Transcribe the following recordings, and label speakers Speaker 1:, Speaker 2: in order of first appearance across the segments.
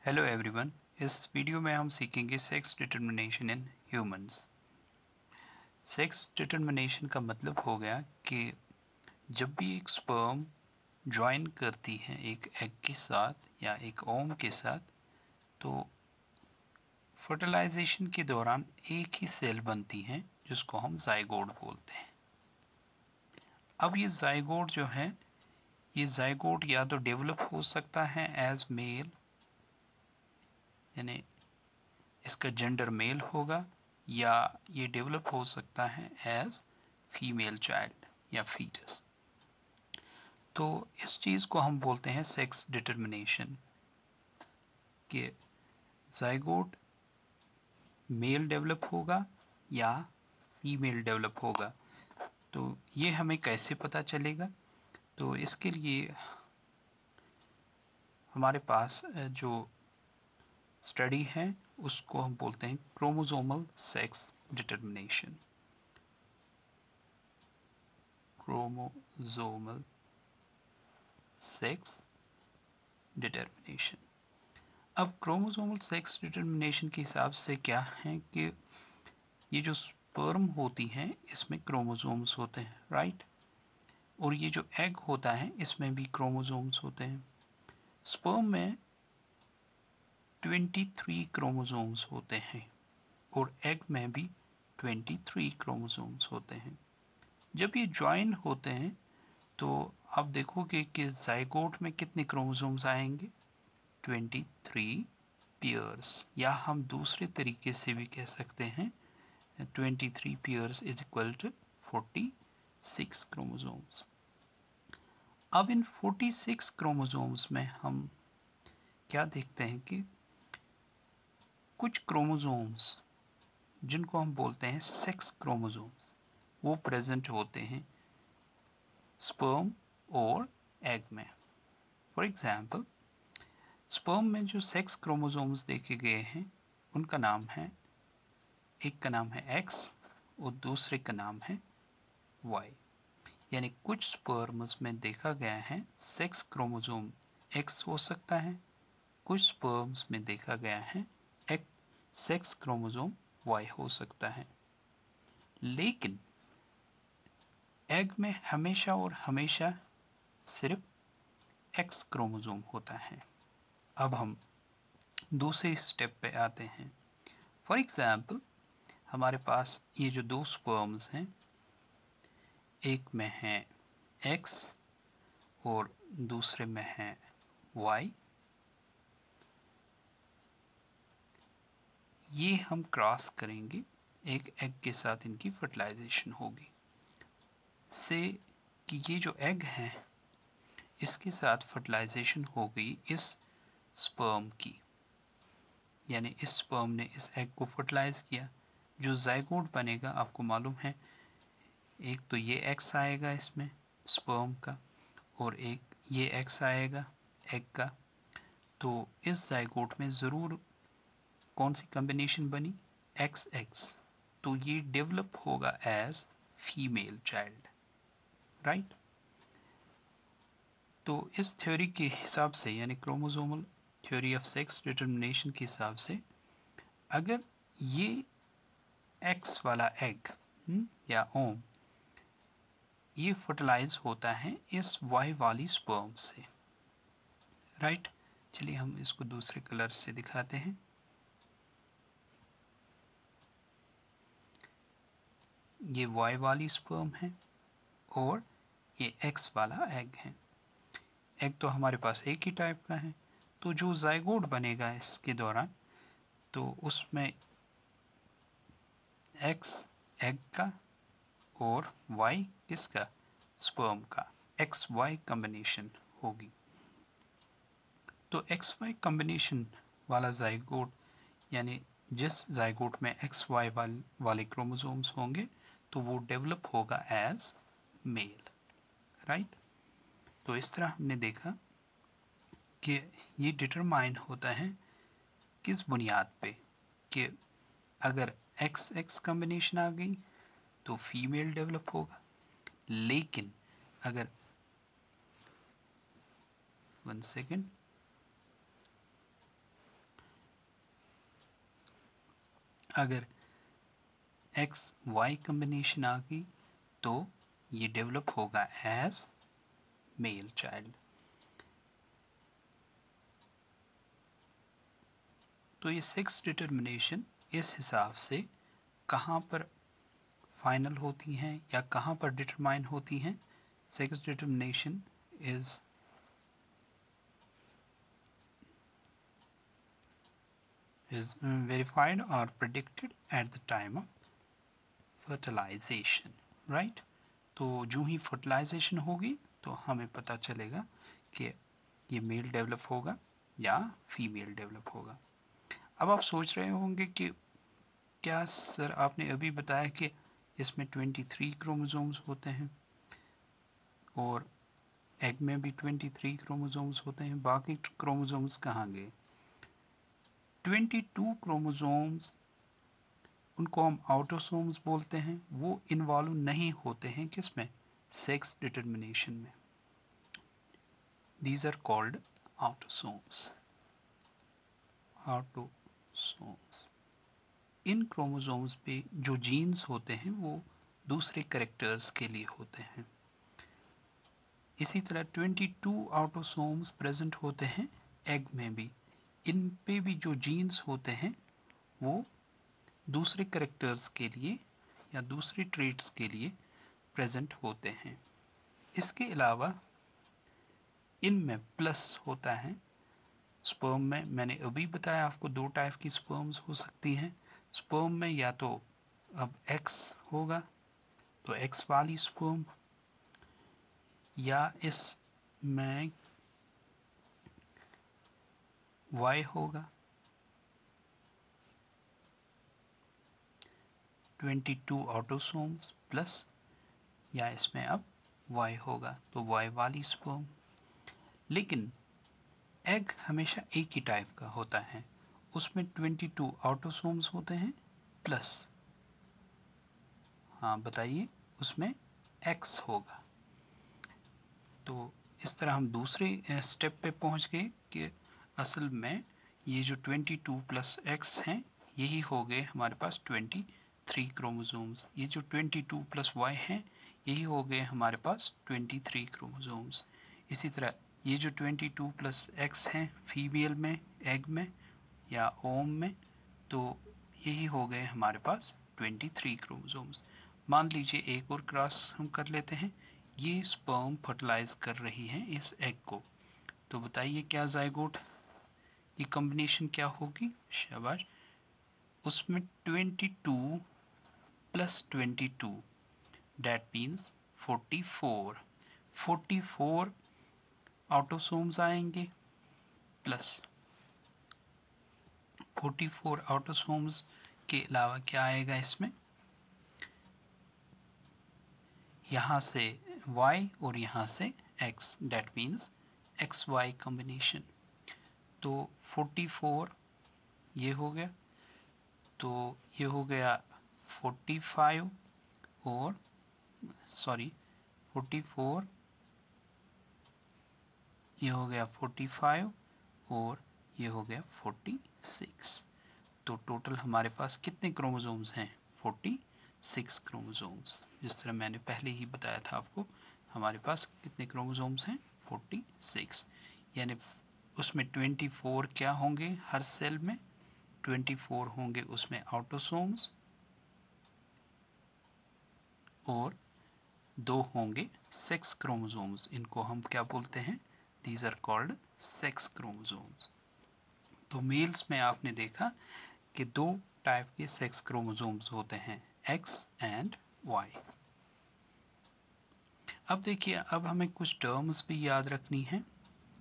Speaker 1: Hello everyone. इस video में हम सीखेंगे sex determination in humans. Sex determination का मतलब हो गया कि जब भी एक स्पर्म ज्वाइन करती है एक एग के साथ या एक ओम के साथ, तो फर्टिलाइजेशन के दौरान एक ही सेल बनती हैं जिसको हम जाइगोट बोलते हैं। अब ये जाइगोट जो है, ये जाइगोट या तो डेवलप हो सकता है एज मेल, यानी इसका जेंडर मेल होगा, या ये डेवलप हो सकता है एज फीमेल चाइल्ड या फीटस। तो इस चीज़ को हम बोलते हैं सेक्स डिटर्मिनेशन, कि जाइगोट मेल डेवलप होगा या फीमेल डेवलप होगा। तो ये हमें कैसे पता चलेगा? तो इसके लिए हमारे पास जो स्टडी है उसको हम बोलते हैं chromosomal sex determination. Chromosomal sex determination. अब क्रोमोसोमल सेक्स डिटर्मिनेशन के हिसाब से क्या है कि ये जो स्पर्म होती हैं इसमें क्रोमोसोम्स होते हैं, राइट। और ये जो एग होता है इसमें भी क्रोमोसोम्स होते हैं। स्पर्म में 23 क्रोमोसोम्स होते हैं और एग में भी 23 क्रोमोसोम्स होते हैं। जब ये ज्वाइन होते हैं तो आप देखोगे कि जाइगोट में कितने क्रोमोसोम्स आएंगे? 23 पेयर्स, या हम दूसरे तरीके से भी कह सकते हैं 23 pairs is equal to 46 chromosomes. अब इन 46 क्रोमोसोम्स में हम क्या देखते हैं कि कुछ क्रोमोसोम्स जिनको हम बोलते हैं सेक्स क्रोमोसोम्स, वो प्रेजेंट होते हैं स्पर्म और एग में। फॉर एग्जाम्पल, स्पर्म में जो सेक्स क्रोमोसोम्स देखे गए हैं उनका नाम है, एक का नाम है एक्स और दूसरे का नाम है वाई। यानी कुछ स्पर्म्स में देखा गया है सेक्स क्रोमोसोम एक्स हो सकता है, कुछ स्पर्म्स में देखा गया है एक सेक्स क्रोमोसोम वाई हो सकता है। लेकिन एग में हमेशा और हमेशा सिर्फ एक्स क्रोमोसोम होता है। अब हम दूसरे स्टेप पे आते हैं। फॉर एग्जाम्पल, हमारे पास ये जो दो स्पर्म्स हैं, एक में है एक्स और दूसरे में है वाई, ये हम क्रॉस करेंगे, एक एग के साथ इनकी फर्टिलाइजेशन होगी से कि ये जो एग है इसके साथ फर्टिलाइजेशन हो गई इस स्पर्म की, यानी इस स्पर्म ने इस एग को फर्टिलाइज किया। जो जाइगोट बनेगा आपको मालूम है, एक तो ये एक्स आएगा इसमें स्पर्म का और एक ये एक्स आएगा एग का। तो इस जाइगोट में ज़रूर कौन सी कॉम्बिनेशन बनी? X x. तो ये डेवलप होगा एज फीमेल चाइल्ड, राइट। तो इस थ्योरी के हिसाब से, यानी chromosomal theory of sex determination के हिसाब से, अगर ये एक्स वाला एग या ओम ये फर्टिलाइज होता है इस वाई वाली स्पर्म से, राइट। चलिए हम इसको दूसरे कलर से दिखाते हैं। ये वाई वाली स्पर्म है और ये एक्स वाला एग है। एग तो हमारे पास एक ही टाइप का है, तो जो जाइगोट बनेगा इसके दौरान, तो उसमें एक्स एग का और वाई किसका? स्पर्म का। एक्स वाई कॉम्बिनेशन होगी। तो एक्स वाई कॉम्बिनेशन वाला जाइगोट, यानी जिस जाइगोट में एक्स वाई वाले क्रोमोसोम्स होंगे, तो वो डेवलप होगा एज मेल, राइट। तो इस तरह हमने देखा कि ये डिटरमाइन होता है किस बुनियाद पे, कि अगर एक्स एक्स कॉम्बिनेशन आ गई तो फीमेल डेवलप होगा, लेकिन अगर 1 सेकेंड, अगर एक्स वाई कम्बिनेशन आ गई तो ये डेवलप होगा एज मेल चाइल्ड। तो ये सेक्स डिटर्मिनेशन इस हिसाब से कहाँ पर फाइनल होती हैं या कहाँ पर डिटरमाइन होती हैं। Sex determination is verified or predicted at the time of fertilization, right? तो जो ही फर्टिलाइजेशन होगी तो हमें पता चलेगा कि ये मेल डेवलप होगा या फीमेल डेवलप होगा। अब आप सोच रहे होंगे कि क्या सर आपने अभी बताया कि इसमें 23 क्रोमोसोम्स होते हैं और एग में भी 23 क्रोमोसोम्स होते हैं, बाकी क्रोमोसोम्स कहाँ गए? 22 क्रोमोसोम्स, उनको हम ऑटोसोम्स बोलते हैं, वो इन्वॉल्व नहीं होते हैं किसमें? सेक्स डिटर्मिनेशन में। These are called autosomes. Autosomes इन क्रोमोसोम्स पे जो जीन्स होते हैं वो दूसरे कैरेक्टर्स के लिए होते हैं। इसी तरह 22 ऑटोसोम्स प्रेजेंट होते हैं एग में भी। इन पे भी जो जीन्स होते हैं वो दूसरे कैरेक्टर्स के लिए या दूसरे ट्रेट्स के लिए प्रेजेंट होते हैं। इसके अलावा इनमें प्लस होता है स्पर्म में। मैंने अभी बताया आपको दो टाइप की स्पर्म्स हो सकती हैं। स्पर्म में या तो अब एक्स होगा तो एक्स वाली स्पर्म, या इसमें वाई होगा। 22 ऑटोसोम्स प्लस, या इसमें अब वाई होगा तो वाई वाली स्पर्म। लेकिन एग हमेशा एक ही टाइप का होता है, उसमें 22 ऑटोसोम्स होते हैं प्लस, हाँ बताइए, उसमें एक्स होगा। तो इस तरह हम दूसरे स्टेप पे पहुंच गए कि असल में ये जो 22 प्लस एक्स हैं यही हो गए हमारे पास 23 क्रोमोसोम्स। ये जो 22 प्लस वाई हैं यही हो गए हमारे पास 23 क्रोमोसोम्स। इसी तरह ये जो 22 प्लस एक्स हैं फीमेल में एग में या ओम में, तो यही हो गए हमारे पास 23 क्रोमोसोम्स। मान लीजिए एक और क्रॉस हम कर लेते हैं। ये स्पर्म फर्टिलाइज कर रही हैं इस एग को, तो बताइए क्या जायगोट की कॉम्बिनेशन क्या होगी? शाबाश, उसमें 22 प्लस 22 डेट मीन्स 44 ऑटोसोम्स आएंगे प्लस 44 ऑटोसोम्स के अलावा क्या आएगा इसमें? यहाँ से y और यहाँ से x, that means X Y combination. तो 44 ये हो गया, तो ये हो गया 45 और 44, ये हो गया 45 और ये हो गया 46। तो टोटल हमारे पास कितने क्रोमोसोम्स हैं? 46 क्रोमोसोम्स। जिस तरह मैंने पहले ही बताया था आपको, हमारे पास कितने क्रोमोसोम्स हैं? 46। यानी उसमें 24 क्या होंगे हर सेल में? 24 होंगे उसमें ऑटोसोम्स और 2 होंगे सेक्स क्रोमोसोम्स। इनको हम क्या बोलते हैं? These are called sex chromosomes. तो मेल्स में आपने देखा कि 2 टाइप के सेक्स क्रोमोसोम्स होते हैं, एक्स एंड वाई। अब देखिए, अब हमें कुछ टर्म्स भी याद रखनी है।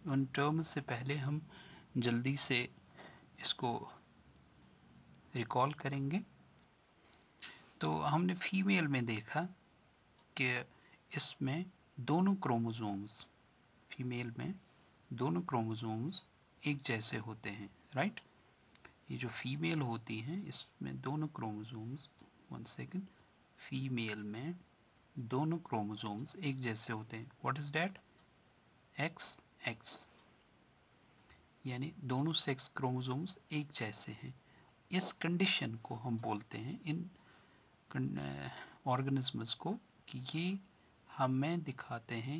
Speaker 1: उन टर्म्स से पहले हम जल्दी से इसको रिकॉल करेंगे। तो हमने फीमेल में देखा कि इसमें दोनों क्रोमोसोम्स, फीमेल में दोनों क्रोमोसोम्स एक जैसे होते हैं, राइट? ये जो फीमेल होती हैं इसमें दोनों क्रोमोसोम्स, वन सेकेंड, फीमेल में दोनों क्रोमोसोम्स एक जैसे होते हैं। What is that? X x, यानी दोनों सेक्स क्रोमोसोम्स एक जैसे हैं। इस कंडीशन को हम बोलते हैं इन ऑर्गेनिज्म्स को कि ये हमें दिखाते हैं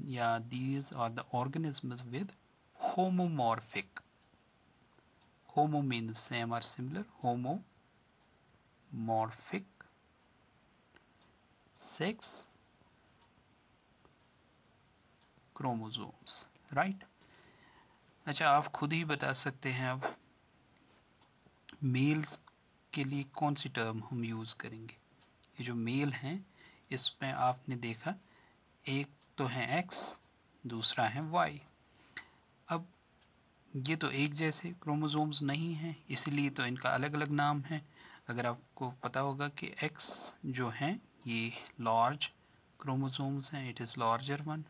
Speaker 1: या these are the organisms with homomorphic. Homo means same और similar. Homomorphic sex chromosomes. Right. अच्छा, आप खुद ही बता सकते हैं अब मेल्स के लिए कौन सी टर्म हम यूज़ करेंगे. ये जो मेल हैं इसमें आपने देखा एक तो है एक्स, दूसरा है वाई. अब ये तो एक जैसे क्रोमोसोम्स नहीं हैं, इसलिए तो इनका अलग अलग नाम है. अगर आपको पता होगा कि एक्स जो हैं ये लार्ज क्रोमोसोम्स हैं, इट इज़ लार्जर वन,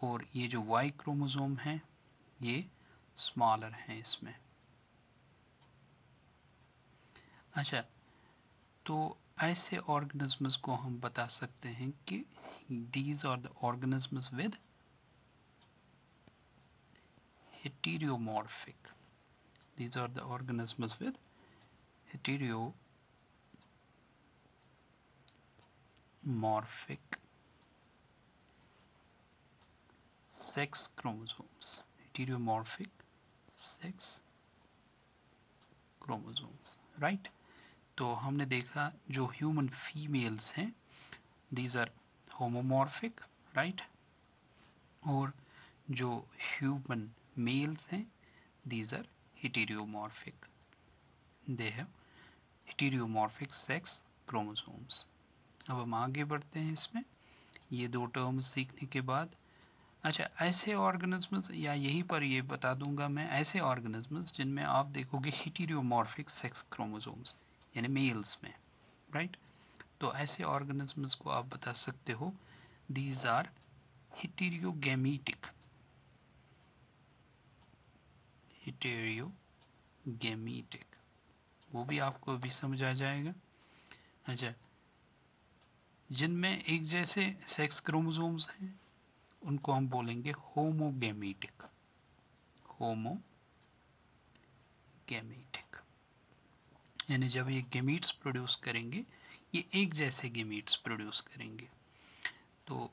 Speaker 1: और ये जो वाई क्रोमोसोम हैं ये स्मॉलर हैं इसमें. अच्छा, तो ऐसे ऑर्गेनिज्म्स को हम बता सकते हैं कि these are the organisms with heteromorphic. These are the organisms with heteromorphic sex chromosomes. Heteromorphic sex chromosomes. Right? तो हमने देखा जो ह्यूमन फीमेल्स हैं these are homomorphic. Right? और जो ह्यूमन मेल्स हैं these are heteromorphic. They have heteromorphic sex chromosomes. अब हम आगे बढ़ते हैं इसमें ये दो टर्म्स सीखने के बाद. अच्छा, ऐसे ऑर्गेनिज्म्स, या यहीं पर ये बता दूंगा मैं, ऐसे ऑर्गेनिज्म्स जिनमें आप देखोगे हेटेरोमॉर्फिक सेक्स क्रोमोसोम्स यानी मेल्स में. राइट. तो ऐसे ऑर्गेनिज्म्स को आप बता सकते हो दीज आर हेटेरोगैमेटिक. हेटेरोगैमेटिक वो भी आपको अभी समझ आ जाएगा. अच्छा, जिनमें एक जैसे सेक्स क्रोमोसोम्स हैं उनको हम बोलेंगे होमोगैमेटिक. होमोगैमेटिक यानी जब ये गैमीट्स प्रोड्यूस करेंगे ये एक जैसे गैमीट्स प्रोड्यूस करेंगे. तो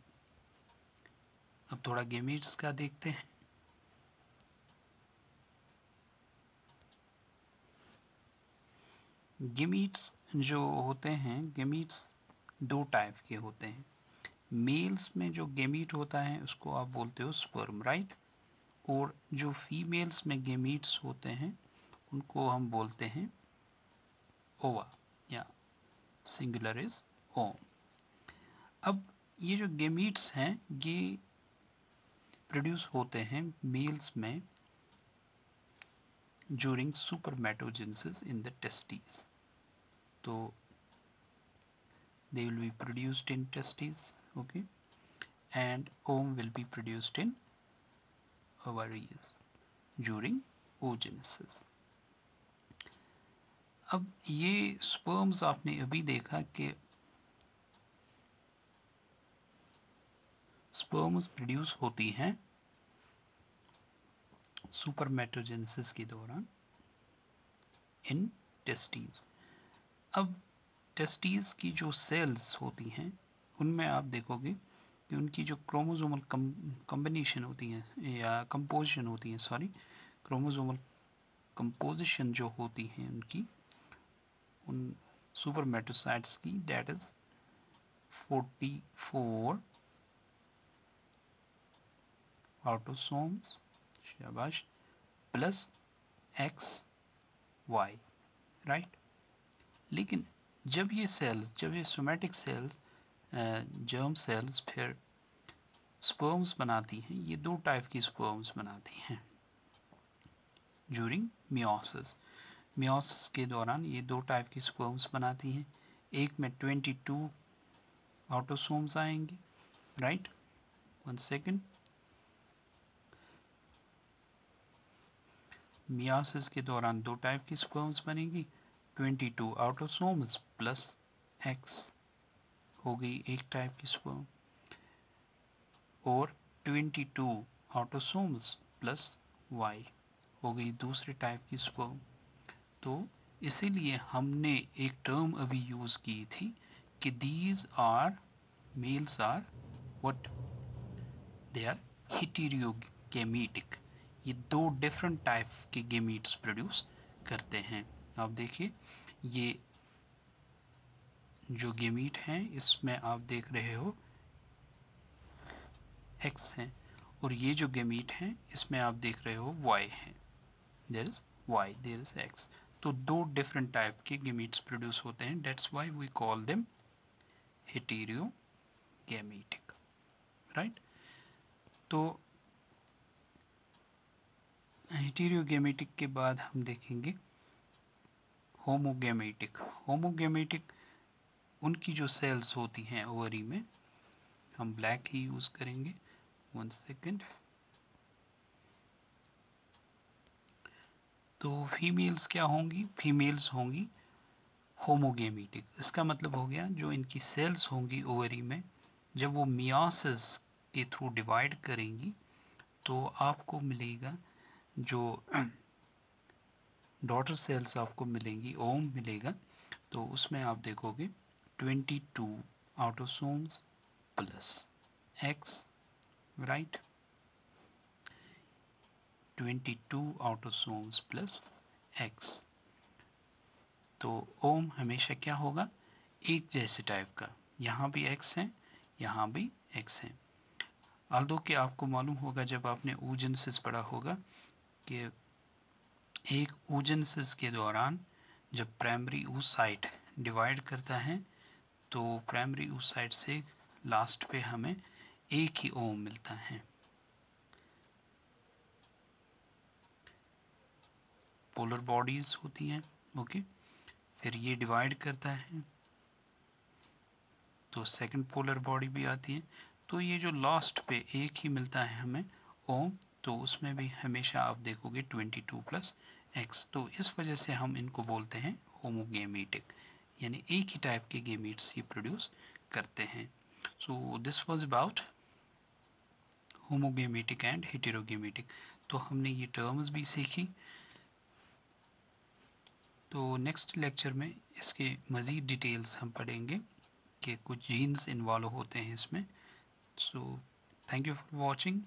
Speaker 1: अब थोड़ा गैमीट्स का देखते हैं. गैमीट्स जो होते हैं, गैमीट्स दो टाइप के होते हैं. मेल्स में जो गैमीट होता है उसको आप बोलते हो स्पर्म. राइट. और जो फीमेल्स में गैमीट्स होते हैं उनको हम बोलते हैं ओवा, या सिंगुलर इज ओम. अब ये जो गैमीट्स हैं ये प्रोड्यूस होते हैं मेल्स में ड्यूरिंग सुपरमेटोजेनेसिस इन द टेस्टिस. तो they will be produced in testes, okay, and ovum will be produced in ovaries during oogenesis. अब ये स्पर्म्स आपने अभी देखा कि स्पर्म्स प्रोड्यूस होती हैं सुपरमेटोजेनेसिस के दौरान इन टेस्टीज. अब टेस्टीज की जो सेल्स होती हैं उनमें आप देखोगे कि उनकी जो क्रोमोसोमल कम्बिनेशन होती हैं या कंपोजिशन होती हैं, सॉरी, क्रोमोसोमल कंपोजिशन जो होती हैं उनकी, उन सुपरमेटोसाइट्स की, डेट इज 44 ऑटोसोम्स, शाबाश, प्लस एक्स वाई. राइट. लेकिन जब ये सोमैटिक सेल्स, जर्म सेल्स फिर स्पर्म्स बनाती हैं, ये दो टाइप की स्पर्म्स बनाती हैं ड्यूरिंग मियोसिस. मियोसिस के दौरान ये दो टाइप की स्पर्म्स बनाती हैं. एक में 22 ऑटोसोम्स आएंगे. राइट. 1 सेकेंड. मियोसिस के दौरान दो टाइप की स्पर्म्स बनेगी. 22 ऑटोसोम्स प्लस एक्स हो गई एक टाइप की स्पर्म, और 22 ऑटोसोम्स प्लस वाई हो गई दूसरे टाइप की स्पर्म. तो इसीलिए हमने एक टर्म अभी यूज़ की थी कि these are males are what, they are heterogametic. ये दो डिफरेंट टाइप के गेमीट्स प्रोड्यूस करते हैं। आप देखिए ये जो गेमीट हैं इसमें आप देख रहे हो एक्स हैं, और ये जो गेमीट हैं इसमें आप देख रहे हो वाई हैं। There is Y, there is X. तो दो डिफरेंट टाइप के गेमीट्स प्रोड्यूस होते हैं, that's why we call them heterogametic, right. तो हेटेरोगैमेटिक के बाद हम देखेंगे होमोगैमेटिक। होमोगैमेटिक उनकी जो सेल्स होती हैं ओवरी में, हम ब्लैक ही यूज़ करेंगे, 1 सेकेंड। तो फीमेल्स क्या होंगी, फीमेल्स होंगी होमोगैमेटिक। इसका मतलब हो गया जो इनकी सेल्स होंगी ओवरी में, जब वो मियोसिस के थ्रू डिवाइड करेंगी तो आपको मिलेगा जो डॉटर सेल्स आपको मिलेंगी, ओम मिलेगा। तो उसमें आप देखोगे 22 autosomes plus x, right, 22 autosomes plus x. तो ओम हमेशा क्या होगा, एक जैसे टाइप का, यहाँ भी एक्स है यहाँ भी एक्स है। आल्दो कि आपको मालूम होगा जब आपने oogenesis पढ़ा होगा कि एक oogenesis के दौरान जब प्राइमरी oocyte डिवाइड करता है तो प्राइमरी oocyte से लास्ट पे हमें एक ही ओम मिलता है। पोलर बॉडीज होती हैं, ओके। फिर ये डिवाइड करता है तो सेकंड पोलर बॉडी भी आती है। तो ये जो लास्ट पे एक ही मिलता है हमें ओम, तो उसमें भी हमेशा आप देखोगे 22 प्लस एक्स। तो इस वजह से हम इनको बोलते हैं होमोगैमेटिक, यानी एक ही टाइप के गेमीट्स ये प्रोड्यूस करते हैं। So this was about homogametic and heterogametic. तो हमने ये टर्म्स भी सीखी। तो नेक्स्ट लेक्चर में इसके मज़ीद डिटेल्स हम पढ़ेंगे कि कुछ जीन्स इन्वॉल्व होते हैं इसमें। So thank you for watching.